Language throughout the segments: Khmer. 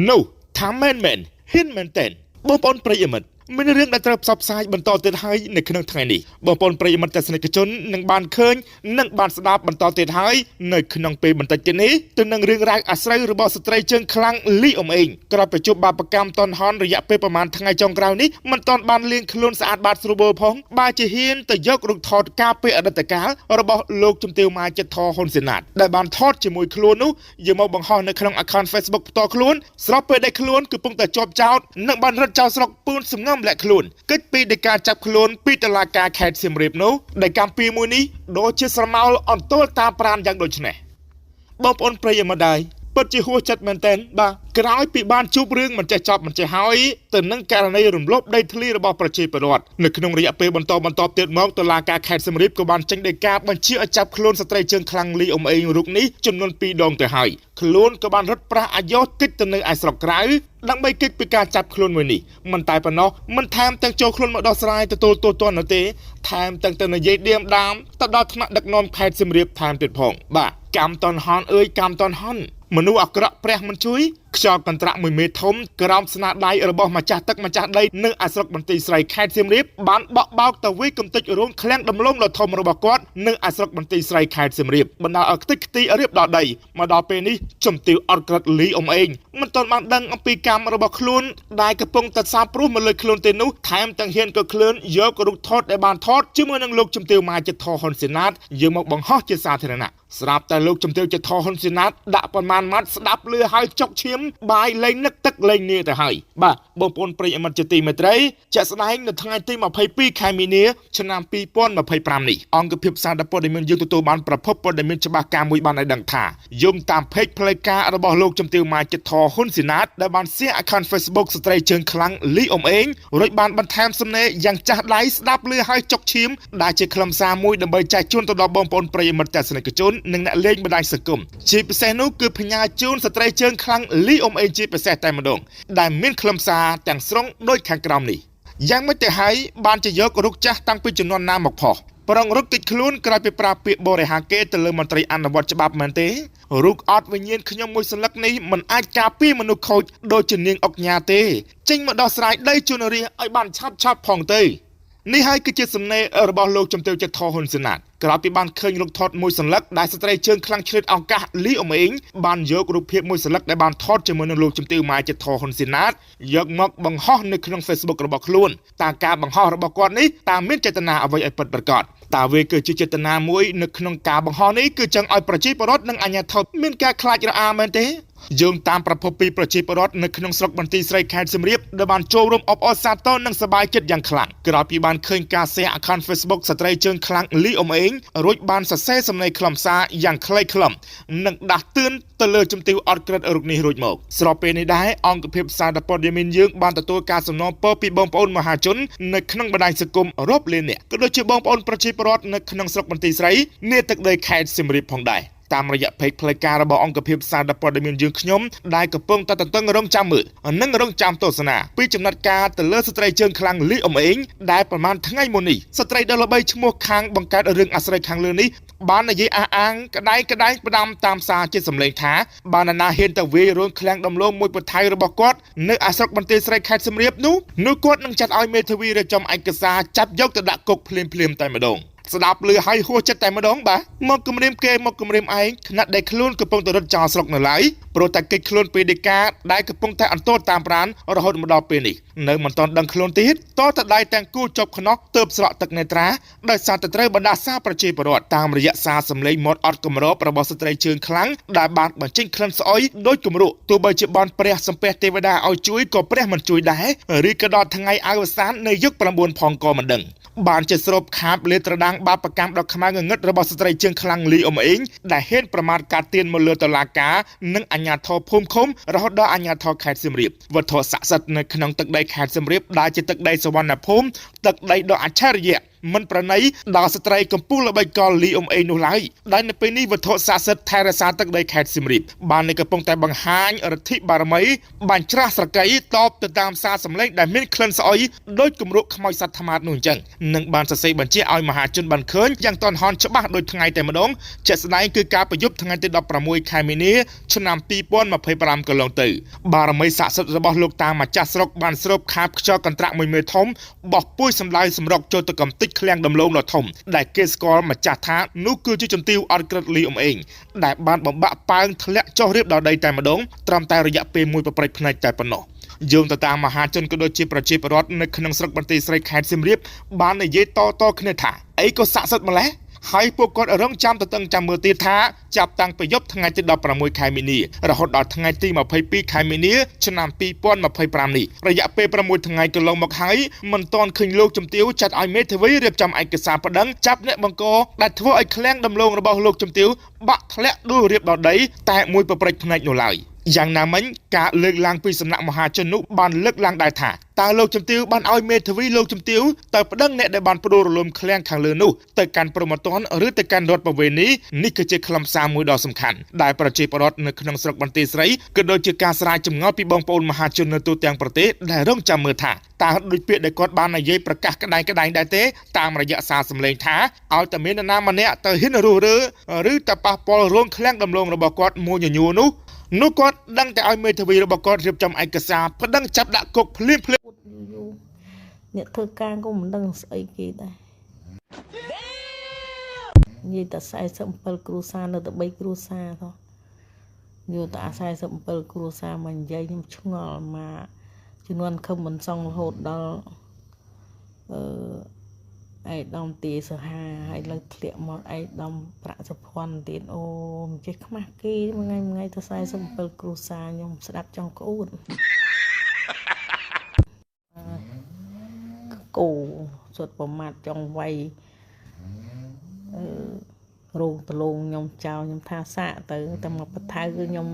no ថាមែនហ៊ានមែនតែនបងប្អូនប្រិយមិត្តមានរឿងដែលត្រូវផ្សព្វផ្សាយបន្តទៀតហើយនៅក្នុងថ្ងៃនេះបងប្អូនប្រិយមិត្តទស្សនិកជននឹងបានឃើញនិងបានស្ដាប់បន្តទៀតហើយនៅក្នុងពេលបន្តិចទៀតនេះទៅនឹងរឿងរ៉ាវអាស្រូវរបស់ស្ត្រីជើងខ្លាំងលីអ៊ុំអេងក្រោយប្រជុំបាបកម្មតនហនរយៈពេលប្រមាណថ្ងៃចុងក្រោយនេះមិនទាន់បានលាងខ្លួនស្អាតបាតស្រួលបួលផងបើជាហ៊ានទៅយករូបថតការពីអតីតកាលរបស់លោកជំទាវម៉ាចិត្តធហ៊ុនសេណាតដែលបានថតជាមួយខ្លួននោះយកមកបង្ហោះនៅក្នុង account Facebook ផ្ទាល់ខ្លួនស្របពេលដែលខ្លួនកំពុងតែជាប់ចោតនិងបានរត់ចោលស្រុកពូនសំងំលាក់ខ្លួនកិច្ចពីនៃការចាប់ខ្លួនពីតុលាការខេត្តសៀមរាបនោះដែលកម្មពីមួយនេះដូចជាស្រមោលអន្ទល់តាមប្រាណយ៉ាងដូចនេះបងប្អូនប្រិយមិត្តដែរពិតជាហួសចិត្តមែនទែនបាទក្រោយពីបានជួបរឿងមិនចេះចប់មិនចេះហើយទៅនឹងករណីរំលោភដីធ្លីរបស់ប្រជាពលរដ្ឋនៅក្នុងរយៈពេលបន្តទៀតមកតុលាការខេត្តសៀមរាបក៏បានចេញដីកាបញ្ជាឲ្យចាប់ខ្លួនស្ត្រីជើងខ្លាំងលីអ៊ុំអេងរូបនេះចំនួន2ដងទៅហើយខ្លួនក៏បានរត់ប្រាស់អាយ៉ោកិច្ចទៅនៅឯស្រុកក្រៅដើម្បីកិច្ចពីការចាប់ខ្លួនមួយនេះមិនតែប៉ុណ្ណោះមិនថែមទាំងចូលខ្លួនមកដោះស្រាយទទួលទូទាត់នោះទេថែមទាំងទៅនិយាយឌៀមដាមទៅដល់ថ្នាក់ដឹកនាំខេត្តសៀមរាបថែមទៀតផងបាទកម្មតនហនអើយកម្មតនហនមនុស្សអាក្រក់ព្រះមិនជួយខ្យល់កន្ត្រាក់មួយមេធំក្រោមស្នាដៃរបស់ម្ចាស់ទឹកម្ចាស់ដីនៅឯស្រុកបន្ទាយស្រីខេត្តសៀមរាបបានបក់បោកទៅវាយកំទេចរោងឃ្លាំងដំឡូងដ៏ធំរបស់គាត់នៅឯស្រុកបន្ទាយស្រីខេត្តសៀមរាបបណ្ដាលឲ្យខ្ទេចខ្ទីរៀបដល់ដីមកដល់ពេលនេះជំទាវអត់ក្រិតលីអ៊ុំអេងមិនទាន់បានដឹងអំពីកម្មរបស់ខ្លួនដែលកំពុងតែសាបព្រោះមកលើខ្លួនទេនោះថែមទាំងហ៊ានក៏ខ្លួនយករូបថតដែលបានថតជាមួយនឹងលោកជំទាវម៉ាចិត្តធហ៊ុនសេណាតយកមកបង្ហោះជាសាធារណៈស្រាប់តែលោកជំទាវចិត្តធហ៊ុនសេណាតដាក់ប៉ុន្មានម៉ាត់ស្ដាប់លឺហើយចុកឈាមបាយលែងនឹកទឹកលែងនាទៅហើយបាទបងប្អូនប្រិយមិត្តជាទីមេត្រីជាក់ស្ដែងនៅថ្ងៃទី22ខែមីនាឆ្នាំ2025នេះអង្គភាពសារព័ត៌មានយើងទទួលបានប្រភពព័ត៌មានច្បាស់ការមួយបានឲ្យដឹងថាយមតាមเพจផ្លូវការរបស់លោកជំទាវម៉ាចិត្តធហ៊ុនសេណាតដែលបានshare account Facebook ស្ត្រីជើងខ្លាំងលីអ៊ុំអេងរួចបានបន្ថែមសំណេរយ៉ាងចាស់ដៃស្ដាប់លឺហើយចុកឈាមដែលជាខ្លឹមសារមួយដើម្បីចែកជូនទៅដល់បងប្អូនប្រិយមិត្តទស្សនិកជននិងអ្នកលេងបណ្ដាញសង្គមជាពិសេសនោះគឺផ្ញើជូនស្ត្រីជើងខ្លាំងលីអ៊ុំអេងជាពិសេសតែម្ដងដែលមានខ្លឹមសារទាំងស្រុងដូចខាងក្រោមនេះយ៉ាងមិនទៅហើយបានជាយករុកចាស់តាំងពីជំនាន់ណាមកផុសប្រងរុកតិចខ្លួនក្រោយពីប្រើពាក្យបរិហាកេទៅលើមន្ត្រីអនុវត្តច្បាប់មែនទេរុកអត់វិញ្ញាណខ្ញុំមួយសន្លឹកនេះមិនអាចការពារមនុស្សខូចដូចជានាងអុកញ៉ាទេចេញមកដោះស្រាយដីជូនរាជឲ្យបានឆាប់ផងទៅនេះហើយគឺជាសំណេររបស់លោកជំទាវចិត្តធហ៊ុនសេណាតក្រោយពីបានឃើញរូបថតមួយសន្លឹកដែលស្ត្រីជើងខ្លាំងឆ្លៀតឱកាសលីអ៊ុំអេងបានយករូបភាពមួយសន្លឹកដែលបានថតជាមួយនឹងលោកជំទាវម៉ាចិត្តធហ៊ុនសេណាតយកមកបង្ហោះនៅក្នុង Facebook របស់ខ្លួនតើការបង្ហោះរបស់គាត់នេះតើមានចេតនាអ្វីឲ្យពិតប្រាកដតើវាគឺជាចេតនាមួយនៅក្នុងការបង្ហោះនេះគឺចង់ឲ្យប្រជាពលរដ្ឋនិងអាជ្ញាធរមានការខ្លាចរអាមែនទេយោងតាមប្រភពពីប្រជាពលរដ្ឋនៅក្នុងស្រុកបន្ទាយស្រីខេត្តសៀមរាបដែលបានចូលរួមអបអរសាទរនិងសប្បាយចិត្តយ៉ាងខ្លាំងក្រោយពីបានឃើញការ share account Facebook ស្ត្រីជើងខ្លាំងលីអ៊ុំអេងរួចបានសរសេរសំណេរខ្លឹមសារយ៉ាងខ្លីខ្លឹមនិងដាស់តឿនទៅលើជំទាវអត់ក្រិតរូបនេះរួចមកស្របពេលនេះដែរអង្គភាពសារព័ត៌មានយើងបានទទួលការសំណូមពរពីបងប្អូនមហាជននៅក្នុងបណ្ដាញសង្គមរាប់លាននាក់ក៏ដូចជាបងប្អូនប្រជាពលរដ្ឋនៅក្នុងស្រុកបន្ទាយស្រីនាទឹកដីខេត្តសៀមរាបផងដែរតាមរយៈเพจផ្លូវការរបស់អង្គភាពសារព័ត៌មានយើងខ្ញុំដែលកំពុងតែតន្ទឹងរង់ចាំមើលនិងរង់ចាំទស្សនាពីចំណាត់ការទៅលើស្ត្រីជើងខ្លាំងលីអ៊ុំអេងដែលប្រហែលថ្ងៃមុននេះស្ត្រីដ៏ល្បីឈ្មោះខាងបង្កើតរឿងអាស្រូវខាងលើនេះបាននិយាយអះអាងក្តែងផ្ដាំតាមសារជាសម្លេងថាបានណាហ៊ានទៅវាយរោងឃ្លាំងដំឡូងមួយពថៅរបស់គាត់នៅអាស្រុកបន្ទាយស្រីខេត្តសៀមរាបនោះគាត់នឹងចាត់ឲ្យមេធាវីរៀបចំឯកសារចាប់យកទៅដាក់គុកភ្លាមតែម្ដងស្ដាប់លឺឲ្យហួសចិត្តតែម្ដងបាទមកគំរាមគេមកគំរាមឯងខណៈដែលខ្លួនកំពុងតែរត់ចោលស្រុកនៅឡើយព្រោះតែកិច្ចខ្លួនពីដីកាដែលកំពុងតែអន្ទោលតាមប្រាណរហូតមកដល់ពេលនេះនៅមិនទាន់ដឹងខ្លួនទៀតតតែដៃទាំងគូចប់ខ្នោះទើបស្រក់ទឹកនេត្រាដោយសារតែត្រូវបណ្ដាសាប្រជាពលរដ្ឋតាមរយៈសារសម្លេងមាត់អត់គម្របរបស់ស្ត្រីជើងខ្លាំងដែលបានបញ្ចេញក្លិនស្អុយដោយគំរក់ទោះបីជាបានព្រះសំពះទេវតាឲ្យជួយក៏ព្រះមិនជួយដែរឬក៏ដល់ថ្ងៃអវសាននៃយុគ9ផងក៏មិនដឹងបានជាស្រូបខាបលេត្រដាងបាបកម្មដ៏ខ្មៅងងឹតរបស់ស្ត្រីជើងខ្លាំងលីអ៊ុំអេងដែលហ៊ានប្រមាថការទានមកលើតុលាការនិងអាជ្ញាធរភូមិឃុំរហូតដល់អាជ្ញាធរខេត្តសៀមរាបវត្ថុស័ក្តិសិទ្ធិនៅក្នុងទឹកដីខេត្តសៀមរាបដែលជាទឹកដីសវណ្ណភូមិទឹកដីដ៏អច្ឆរិយៈ មិនប្រណីដល់ស្ត្រីកម្ពុជាល្បីកលលីអ៊ុំអេងនោះឡើយដែលនៅពេលនេះវត្ថុស័ក្តិសិទ្ធិថែរក្សាទឹកដីខេត្តសៀមរាបបាននៅកំពុងតែបង្ហាញឫទ្ធិបារមីបាញ់ច្រាស់ស្រកីតបទៅតាមសារសម្លេងដែលមានក្លិនស្អុយដោយគម្រក់ខ្មោចសត្វថ្មាតនោះអញ្ចឹងនឹងបានសរសេរបញ្ជាក់ឲ្យមហាជនបានឃើញយ៉ាងទាន់ហន់ច្បាស់ដូចថ្ងៃតែម្ដងជាក់ស្ដែងគឺការប្រយុទ្ធថ្ងៃទី16ខែមីនាឆ្នាំ2025កន្លងទៅបារមីស័ក្តិសិទ្ធិរបស់លោកតាម្ចាស់ស្រុកបានស្រូបខាបខ្យល់កន្ត្រាក់មួយមេធំបោះពួយសម្ដៅសម្រុកចូលទៅកំទេចឃ្លាំងដំឡូងដ៏ធំដែលគេស្គាល់ម្ចាស់ថានោះគឺជាជំទាវអត់ក្រិតលីអ៊ុំអេងដែលបានបំបាក់ប៉ើងធ្លាក់ចុះរៀបដល់ដីតែម្ដងត្រឹមតែរយៈពេលមួយប្រព្រឹត្តផ្នែកតែប៉ុណ្ណោះយោងទៅតាមមហាជនក៏ដូចជាប្រជាពលរដ្ឋនៅក្នុងស្រុកបន្ទាយស្រីខេត្តសៀមរាបបាននិយាយតគ្នាថាអីក៏ស័ក្តិសិទ្ធិម្ល៉េះហើយពួកគាត់រងចាំទៅតឹងចាំមើលទៀតថាចាប់តាំងពីយប់ថ្ងៃទី16ខែមីនារហូតដល់ថ្ងៃទី22ខែមីនាឆ្នាំ2025នេះរយៈពេល6ថ្ងៃកន្លងមកហើយមិនទាន់ឃើញលោកជំទាវចាត់ឲ្យមេធាវីរៀបចំឯកសារប្តឹងចាប់អ្នកបង្កដែលធ្វើឲ្យឃ្លាំងដំឡូងរបស់លោកជំទាវបាក់ធ្លាក់ដួលរៀបដល់ដីតែមួយប្រព្រឹត្តផ្នែកនោះឡើយយ៉ាងណាមិញការលើកឡើងពីសំណាក់មហាជននោះបានលើកឡើងដែរថាតើលោកជំទាវបានឲ្យមេធាវីលោកជំទាវទៅប្តឹងអ្នកដែលបានផ្ដួលរលំឃ្លាំងខាងលើនោះទៅកាន់ព្រហ្មទណ្ឌឬទៅកាន់រដ្ឋបវេនីនេះគឺជាខ្លឹមសារមួយដ៏សំខាន់ដែលប្រជាពលរដ្ឋនៅក្នុងស្រុកបន្ទាយស្រីក៏ដូចជាការស្រាវចម្ងល់ពីបងប្អូនមហាជននៅទូទាំងប្រទេសដែលរងចាំមើលថាតើដូចពាក្យដែលគាត់បាននិយាយប្រកាសក្តែងដែរទេតាមរយៈសារសម្លេងថាឲ្យតែមាននរណាម្នាក់ទៅហ៊ានរុះរើឬទៅប៉ះពាល់រោងឃ្លាំងដំឡូងរបស់គាត់មួយញញួរនោះគាត់ដឹងតែឲ្យមេធាវីរបស់គាត់រៀបចំឯកសារប្តឹងចាប់ដាក់គុកភ្លាមអ្នកធ្វើការក៏មិនដឹងស្អីគេដែរនិយាយតែ47គ្រួសារនៅតែ3គ្រួសារthôiយល់តែ47គ្រួសារមកនិយាយខ្ញុំឆ្ងល់មកជំនាន់ខឹមមិនសងរហូតដល់ឯកឧត្តមទាសហាហើយលើធ្លាក់មកឯកឧត្តមប្រាក់សុភ័ណ្ឌទៀតអូមិនចេះខ្មាស់គេមួយថ្ងៃទៅ47គ្រួសារខ្ញុំស្ដាប់ចង់ក្អួតគោសុទ្ធប្រមាថចង់វាយរោងដលងខ្ញុំចោលខ្ញុំថាសាកទៅតែមកបថៅគឺខ្ញុំ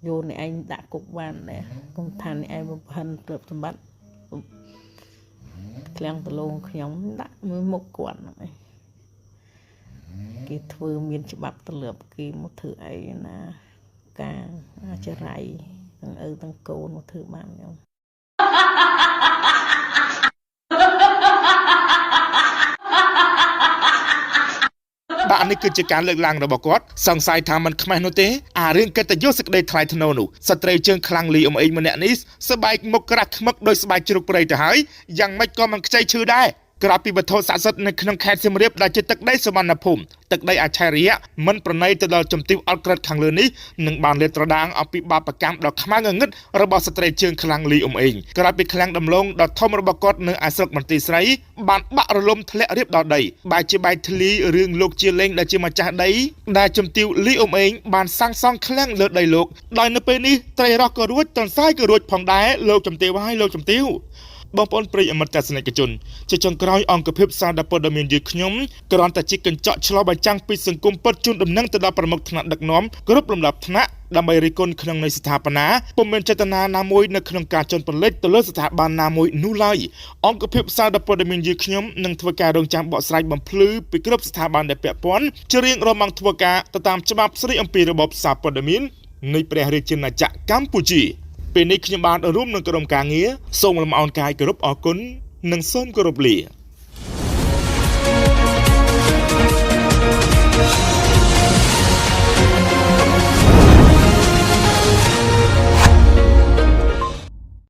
យកអ្នកឯងដាក់គុកបានដែរគុំថាអ្នកឯងបំផិនទ្រព្យសម្បត្តិឃ្លាំងដលងខ្ញុំដាក់មួយមុខគាត់ហ្នឹងឯងគេធ្វើមានច្បាប់ទលាប់គេមកធ្វើអីណាការអាចរៃទាំងឪទាំងកូនមកធ្វើបានខ្ញុំបាទនេះគឺជាការលើកឡើងរបស់គាត់សង្ស័យថាមិនខ្មាស់នោះទេអារឿងកិត្តិយសសេចក្តីថ្លៃថ្នូរនោះស្ត្រីជើងខ្លាំងលីអ៊ុំអេងម្នាក់នេះស្បែកមុខក្រាស់ខ្មឹកដោយស្បែកជ្រូកព្រៃទៅហើយយ៉ាងម៉េចក៏មិនខ្ចីឈឺដែរក្រៅពីវត្ថុស័ក្តិសិទ្ធិនៅក្នុងខេត្តសៀមរាបដែលជាទឹកដីសវណ្ណភូមិទឹកដីអច្ឆរិយៈមិនប្រណីទៅដល់ជំទាវអត់ក្រិតខាងលើនេះនឹងបានលេបត្រដាងអំពីបាបកម្មដ៏ខ្មៅងងឹតរបស់ស្ត្រីជើងខ្លាំងលីអ៊ុំអេងក្រៅពីខ្លាំងដំឡូងដ៏ធំរបស់គាត់នៅឯស្រុកបន្ទាយស្រីបានបាក់រលំធ្លាក់រៀបដល់ដីបែរជាបែកធ្លីរឿងលោកជាលេងដែលជាម្ចាស់ដីដែលជំទាវលីអ៊ុំអេងបានសាងសង់ខ្លាំងលើដីលោកដោយនៅពេលនេះត្រីរ៉ោះក៏រួចទន្សាយក៏រួចផងដែរលោកជំទាវហើយលោកជំទាវបងប្អូនប្រិយមិត្តទស្សនិកជនជាចុងក្រោយអង្គភាពសារព័ត៌មានយើងខ្ញុំគ្រាន់តែជាកញ្ចក់ឆ្លុះបញ្ចាំងពីសង្គមពិតជូនដំណឹងទៅដល់ប្រមុខថ្នាក់ដឹកនាំគ្រប់លំដាប់ថ្នាក់ដើម្បីរិះគន់ក្នុងនៃស្ថាបនាពុំមានចេតនាណាមួយនៅក្នុងការជន់ពន្លិចទៅលើស្ថាប័នណាមួយនោះឡើយអង្គភាពសារព័ត៌មានយើងខ្ញុំនឹងធ្វើការរងចាំបកស្រាយបំភ្លឺពីគ្រប់ស្ថាប័នដែលពាក់ព័ន្ធជារៀងរាល់ម៉ោងធ្វើការទៅតាមច្បាប់ស្តីអំពីរបបសារព័ត៌មាននៃព្រះរាជាណាចក្រកម្ពុជាពេលនេះខ្ញុំបានរួមនឹងក្រុមការងារសូមលំអរកាយគោរពអរគុណនិងសូមគោរពលា